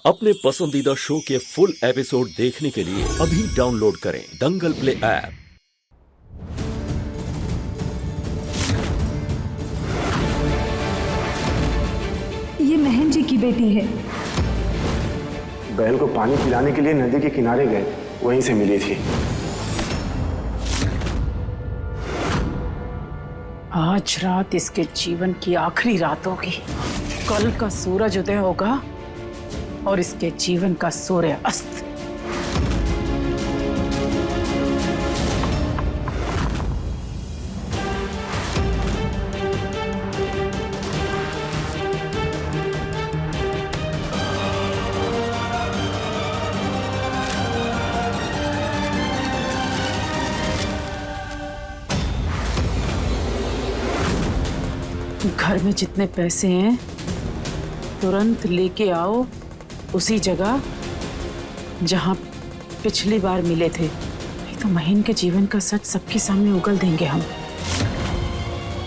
अपने पसंदीदा शो के फुल एपिसोड देखने के लिए अभी डाउनलोड करें दंगल प्ले ऐप। ये महन जी की बेटी है। बैल को पानी पिलाने के लिए नदी के किनारे गए, वहीं से मिली थी। आज रात इसके जीवन की आखिरी रात होगी। कल का सूरज उदय होगा और इसके जीवन का सूर्य अस्त। घर में जितने पैसे हैं तुरंत लेके आओ उसी जगह जहां पिछली बार मिले थे। नहीं तो महीन के जीवन का सच सबके सामने उगल देंगे हम।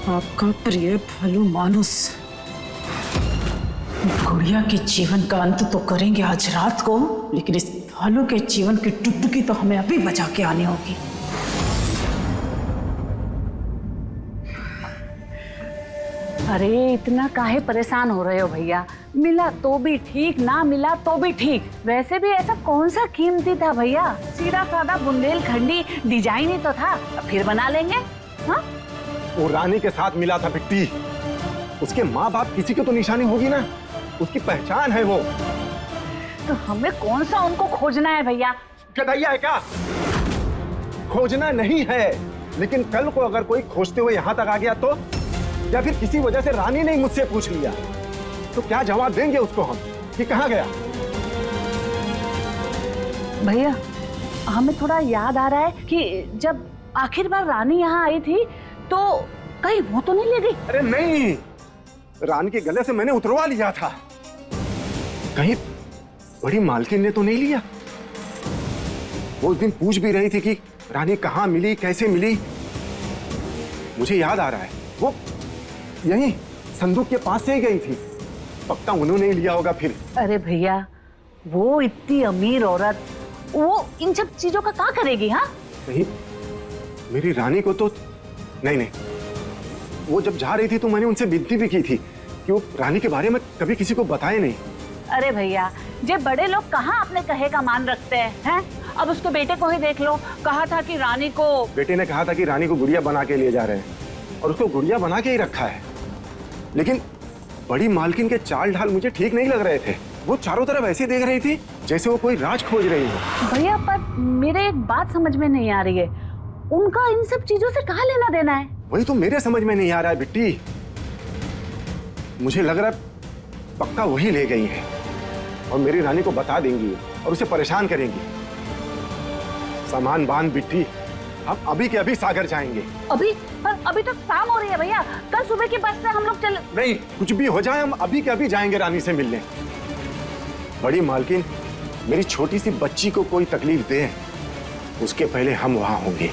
आपका प्रिय भालू मानुस गुड़िया के जीवन का अंत तो करेंगे आज रात को, लेकिन इस भालू के जीवन की टुकटुकी तो हमें अभी बचा के आनी होगी। अरे इतना काहे परेशान हो रहे हो भैया? मिला तो भी ठीक, ना मिला तो भी ठीक। वैसे भी ऐसा कौन सा कीमती था भैया? सीधा साधा बुंदेलखंडी डिजाइन ही तो था, फिर बना लेंगे। हाँ, वो रानी के साथ मिला था बिट्टी। उसके माँ बाप किसी की तो निशानी होगी ना, उसकी पहचान है वो। तो हमें कौन सा उनको खोजना है भैया? गधैया है क्या? खोजना नहीं है, लेकिन कल को अगर कोई खोजते हुए यहाँ तक आ गया तो, या फिर किसी वजह से रानी ने मुझसे पूछ लिया तो क्या जवाब देंगे उसको हम कि कहाँ गया? भैया हमें थोड़ा याद आ रहा है कि जब आखिर बार रानी यहाँ आई थी तो कहीं वो तो नहीं ले गई? अरे नहीं, रानी के गले से मैंने उतरवा लिया था। कहीं बड़ी मालकिन ने तो नहीं लिया? वो उस दिन पूछ भी रही थी कि रानी कहाँ मिली, कैसे मिली। मुझे याद आ रहा है, वो यहीं संदूक के पास से ही गई थी। पक्का उन्होंने ही लिया होगा फिर। अरे भैया वो इतनी अमीर औरत, वो इन सब चीजों का क्या करेगी? हाँ नहीं, मेरी रानी को तो नहीं। वो जब जा रही थी तो मैंने उनसे विनती भी की थी कि वो रानी के बारे में कभी किसी को बताए नहीं। अरे भैया जे बड़े लोग कहाँ अपने कहे का मान रखते हैं? अब उसके बेटे को ही देख लो, कहा था कि रानी को, बेटे ने कहा था कि रानी को गुड़िया बना के ले जा रहे हैं और उसको गुड़िया बना के ही रखा है। लेकिन बड़ी मालकिन के चाल ढाल मुझे ठीक नहीं लग रहे थे। वो चारों तरफ ऐसे देख रही थी जैसे वो कोई राज खोज रही हो। भैया पर मेरे एक बात समझ में नहीं आ रही है, उनका इन सब चीजों से कहाँ लेना देना है? वही तो मेरे समझ में नहीं आ रहा है बिट्टी। मुझे लग रहा है पक्का वही ले गई है और मेरी रानी को बता देंगी और उसे परेशान करेंगी। सामान बांध बिट्टी, हम अभी के अभी सागर जाएंगे। अभी तो शाम हो रही है भैया, कल सुबह की बस से हम लोग चल। नहीं, कुछ भी हो जाए हम अभी के अभी जाएंगे रानी से मिलने। बड़ी मालकिन मेरी छोटी सी बच्ची को कोई तकलीफ दे उसके पहले हम वहां होंगे।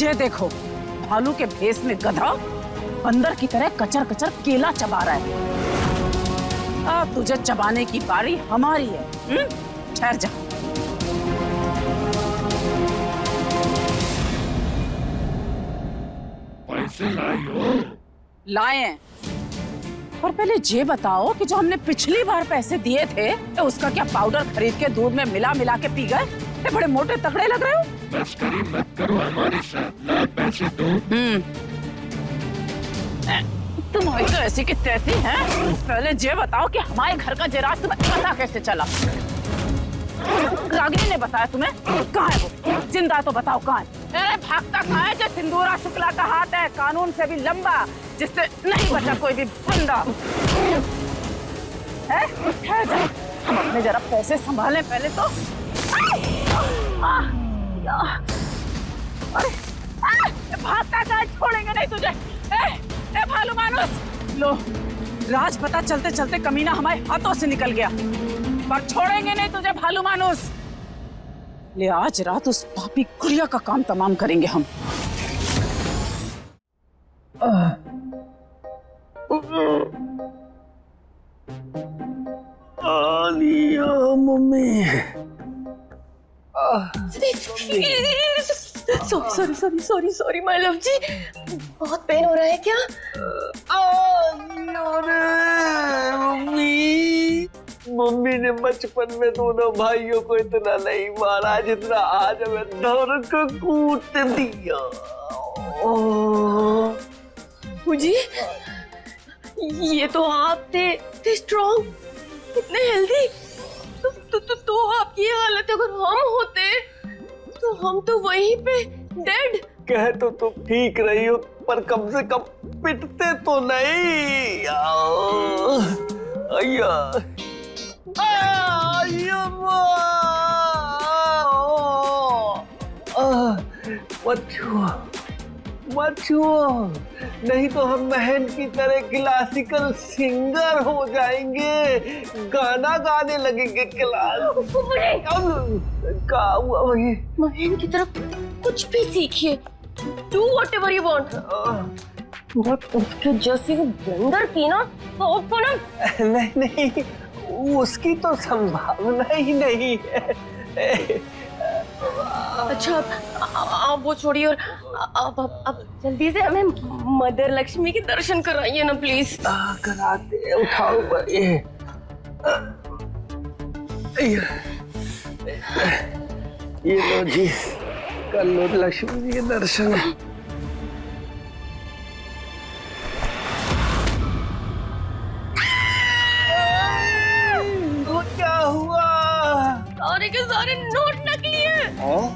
ये देखो भालू के भेस में गधा बंदर की तरह कचर कचर केला चबा रहा है। अब तुझे चबाने की बारी हमारी है। ठहर जा। पैसे लाए हो? लाए हैं। और पहले ये बताओ कि जो हमने पिछली बार पैसे दिए थे तो उसका क्या पाउडर खरीद के दूध में मिला मिला के पी गए? ये बड़े मोटे तगड़े लग रहे हो। मस्करी मत करो हमारे साथ, ला पैसे दो। तुम्हारी तो ऐसी की तैसी है। पहले ये बताओ कि हमारे घर का जेराज तुम्हें पता कैसे चला? रागिनी ने बताया तुम्हें? कहाँ है वो? जिंदा तो बताओ कहाँ है? अरे भागता कहाँ है? जो सिंदूरा शुक्ला का हाथ है, कानून से भी लंबा, जिससे नहीं बचा कोई भी बंदा है। हम अपने जरा पैसे संभालें पहले तो। भागता कहाँ? छोड़ेंगे नहीं तुझे। ए भालू मानुस, लो राज पता चलते चलते कमीना हमारे हाथों से निकल गया, पर छोड़ेंगे नहीं तुझे भालू मानुस। ले आज रात उस पापी गुड़िया का काम तमाम करेंगे हम। मम्मी। सॉरी माय लव जी, बहुत पेन हो रहा है क्या? मम्मी, मम्मी ने बचपन में दोनों भाइयों को इतना नहीं मारा जितना आज हमें दोनों को कूट दिया। मुझे ये तो आप थे स्ट्रॉन्ग, इतने हेल्दी, तो आपकी ये हालत अगर हम होते तो हम तो वहीं पे डेड। कह तो तुम ठीक रही हो, पर कम से कम पिटते तो नहीं। अय्या मत छुओ, नहीं तो हम बहन की तरह क्लासिकल सिंगर हो जाएंगे, गाना गाने लगेंगे क्लास। क्या हुआ वही? महेन की तरफ कुछ भी सीखिए, do whatever you want. But उसके जैसी वो ब्लेंडर की ना तो आपको ना। नहीं, उसकी तो संभावना ही नहीं है। अच्छा आप वो छोड़िए और अब जल्दी से हमें मदर लक्ष्मी के दर्शन कराइए ना प्लीज। कराते, उठाओ ये। ये लो जी, कर लो लक्ष्मी जी के दर्शन। वो क्या हुआ? सारे के सारे नोट नकली हैं। हाँ।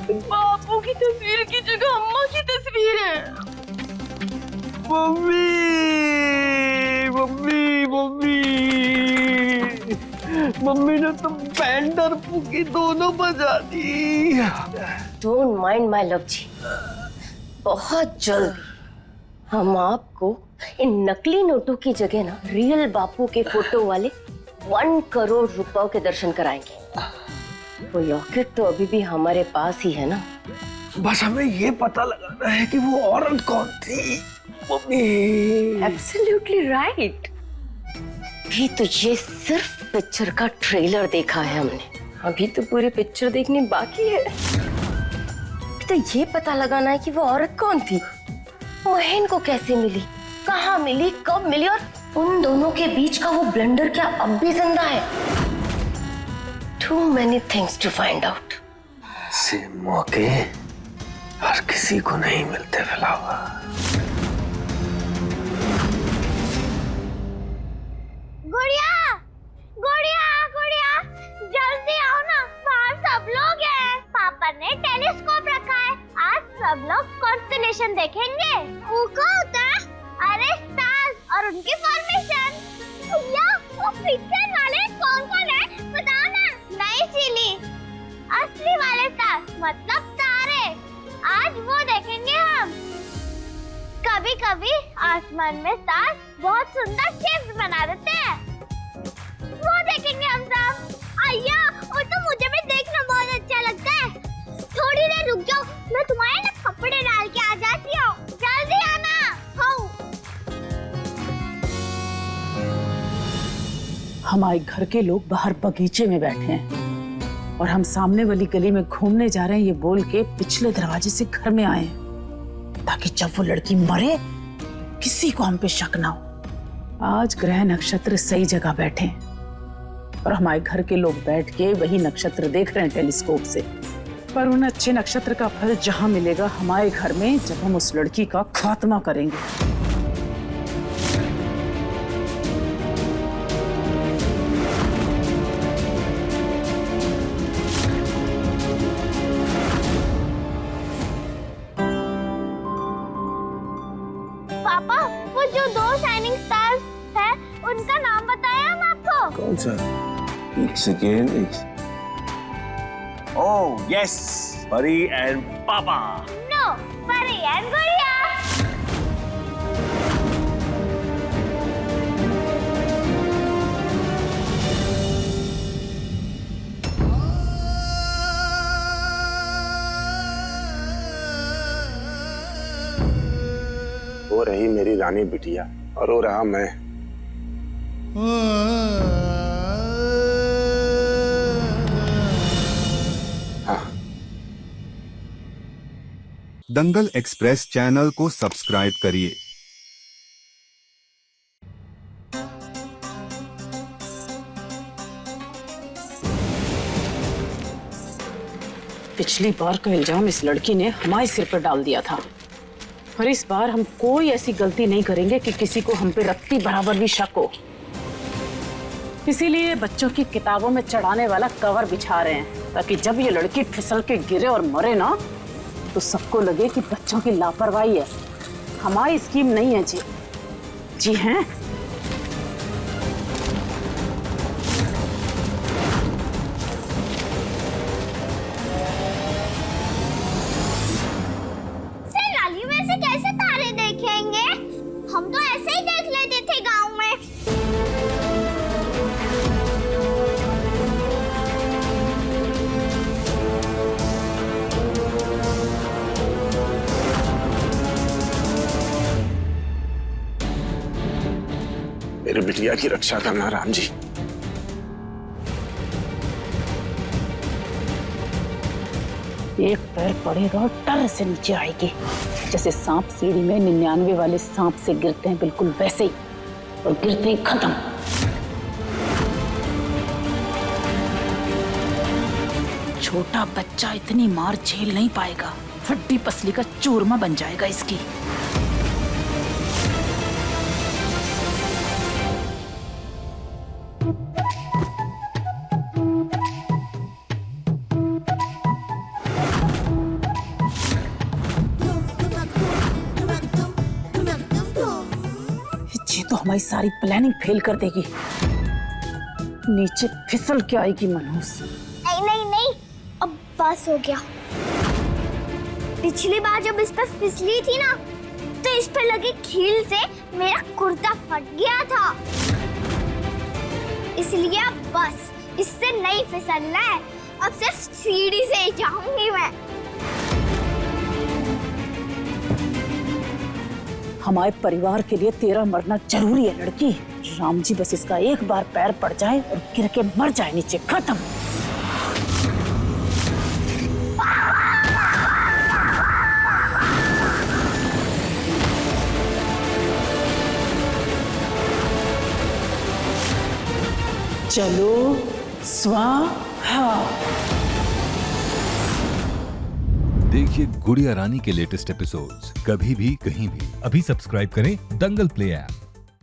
बापू की तस्वीर की जगह अम्मा की तस्वीर है। मम्मी, मम्मी, मम्मी, मम्मी ने तो बैंड और पुकी दोनों बजा दी। डोंट माइंड माय लव जी, बहुत जल्द हम आपको इन नकली नोटों की जगह ना रियल बापू के फोटो वाले 1 करोड़ रुपयों के दर्शन कराएंगे। वो लॉकेट तो अभी भी हमारे पास ही है ना। बस हमें ये पता लगाना है कि वो औरत कौन थी। Mummy, absolutely right. अभी तो ये सिर्फ पिक्चर का ट्रेलर देखा है हमने, अभी तो पूरी पिक्चर देखनी बाकी है। तो ये पता लगाना है कि वो औरत कौन थी, महेन को कैसे मिली, कहाँ मिली, कब मिली, और उन दोनों के बीच का वो ब्लेंडर क्या अब भी जिंदा है। Too many things to find out. ऐसे मौके हर किसी को नहीं मिलते फिलहाल। गुड़िया, गुड़िया, गुड़िया, जल्दी आओ ना, बाहर सब लोग हैं। पापा ने टेलीस्कोप रखा है, आज सब लोग कॉन्स्टेलेशन देखेंगे। वो क्या होता है? अरे स्टार्स और उनकी फॉर्मेशन। भैया, वो पिक्चर वाले कौन है? बताओ ना। नहीं चिली, असली वाले स्टार्स मतलब तारे, आज वो देखेंगे हम। कभी कभी आसमान में स्टार्स बहुत सुंदर शेप्स बना देते हैं, वो देखेंगे हम सब। अय्या, और तो मुझे भी देखना बहुत अच्छा लगता है। थोड़ी देर रुक जाओ, मैं तुम्हारे ना कपड़े डाल के आ जाती हूँ, जल्दी आना। हाँ। हमारे घर के लोग बाहर बगीचे में बैठे हैं और हम सामने वाली गली में घूमने जा रहे हैं ये बोल के पिछले दरवाजे से घर में आए हैं, ताकि जब वो लड़की मरे किसी को हम पे शक ना हो। आज ग्रह नक्षत्र सही जगह बैठे हैं और हमारे घर के लोग बैठ के वही नक्षत्र देख रहे हैं टेलीस्कोप से। पर उन अच्छे नक्षत्र का फल जहां मिलेगा हमारे घर में, जब हम उस लड़की का खात्मा करेंगे। पापा, वो जो 2 शाइनिंग स्टार्स है, उनका नाम बताया हम आपको। कौन सा? एक सेकेंड। ओह यस, परी एंड पापा। नो, परी एंड गुड़िया। वो रही मेरी रानी बिटिया और वो रहा मैं। हाँ। दंगल एक्सप्रेस चैनल को सब्सक्राइब करिए। पिछली बार का इल्जाम इस लड़की ने हमारे सिर पर डाल दिया था, और इस बार हम कोई ऐसी गलती नहीं करेंगे कि किसी को हम पे रत्ती बराबर भी शक हो। इसीलिए बच्चों की किताबों में चढ़ाने वाला कवर बिछा रहे हैं, ताकि जब ये लड़की फिसल के गिरे और मरे ना, तो सबको लगे कि बच्चों की लापरवाही है, हमारी स्कीम नहीं है। जी हैं? लाली वैसे कैसे तारे देखेंगे? हम तो ऐसे ही देख लेते थे गांव में। मेरी बिटिया की रक्षा करना राम जी। एक पैर पड़ेगा और टर से नीचे आएगी, जैसे सांप सीढ़ी में 99 वाले सांप से गिरते हैं, बिल्कुल वैसे ही, और गिरते ही खत्म। छोटा बच्चा इतनी मार झेल नहीं पाएगा, हड्डी पसली का चूरमा बन जाएगा इसकी। ये तो हमारी सारी प्लानिंग फेल कर देगी, नीचे फिसल के आएगी मनहूस। नहीं नहीं नहीं, अब बस हो गया। पिछली बार जब इस पर फिसली थी ना, तो इस पर लगे खील से मेरा कुर्ता फट गया था। इसलिए अब बस इससे नहीं फिसलना है, अब सिर्फ सीढ़ी से ही जाऊंगी मैं। हमारे परिवार के लिए तेरा मरना जरूरी है लड़की। राम जी बस इसका एक बार पैर पड़ जाए और गिर के मर जाए नीचे, खत्म। चलो स्वाहा। देखिए गुड़िया रानी के लेटेस्ट एपिसोड्स कभी भी कहीं भी। अभी सब्सक्राइब करें दंगल प्ले ऐप।